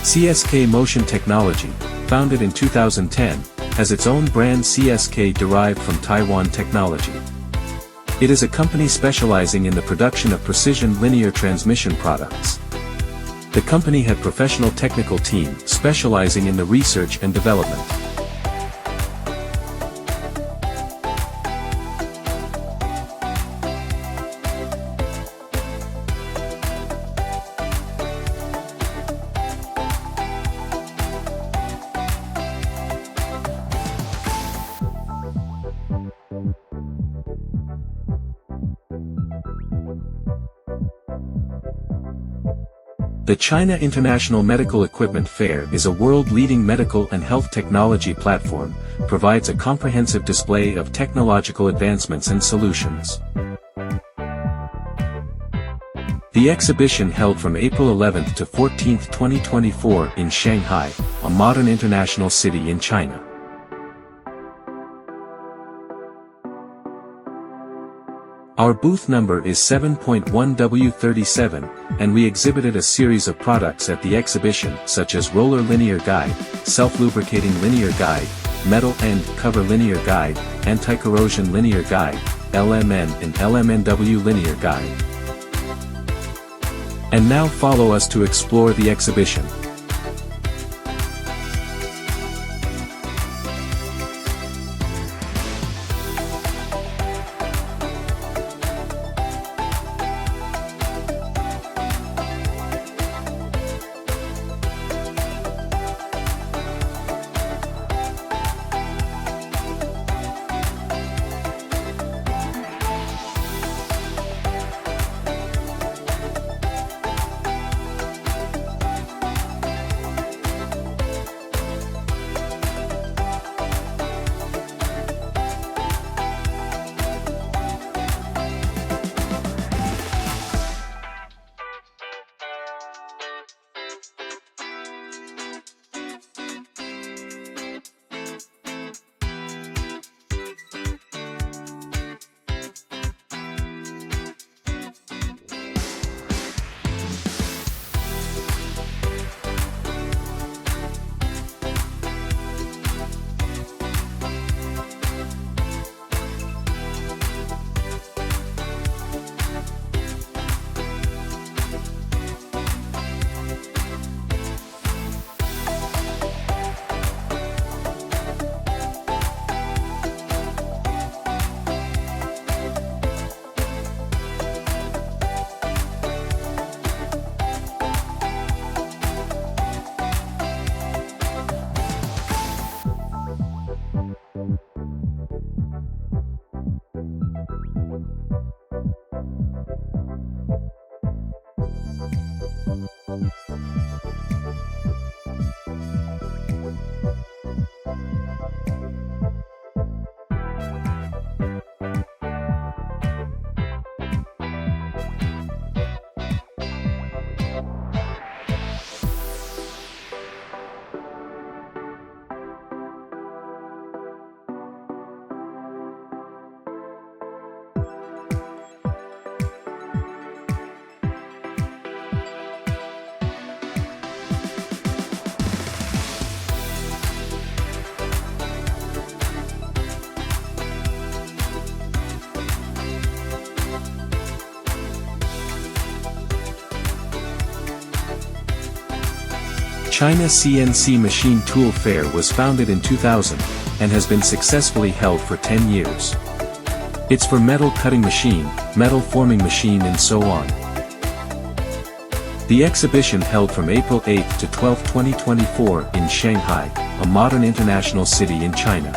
CSK Motion Technology, founded in 2010, has its own brand CSK derived from Taiwan technology. It is a company specializing in the production of precision linear transmission products. The company had professional technical team specializing in the research and development. The China International Medical Equipment Fair is a world-leading medical and health technology platform, provides a comprehensive display of technological advancements and solutions. The exhibition held from April 11 to 14, 2024 in Shanghai, a modern international city in China. Our booth number is 7.1W37, and we exhibited a series of products at the exhibition such as roller linear guide, self-lubricating linear guide, metal end cover linear guide, anti-corrosion linear guide, LMN and LMNW linear guide. And now follow us to explore the exhibition. China CNC Machine Tool Fair was founded in 2000, and has been successfully held for 10 years. It's for metal cutting machine, metal forming machine and so on. The exhibition held from April 8 to 12, 2024 in Shanghai, a modern international city in China.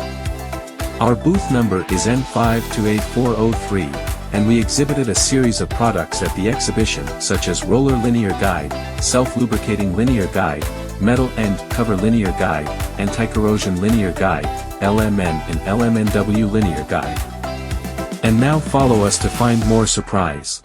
Our booth number is N5284003, and we exhibited a series of products at the exhibition such as roller linear guide, self-lubricating linear guide, metal end cover linear guide, anti-corrosion linear guide, LMN and LMNW linear guide. And now follow us to find more surprise.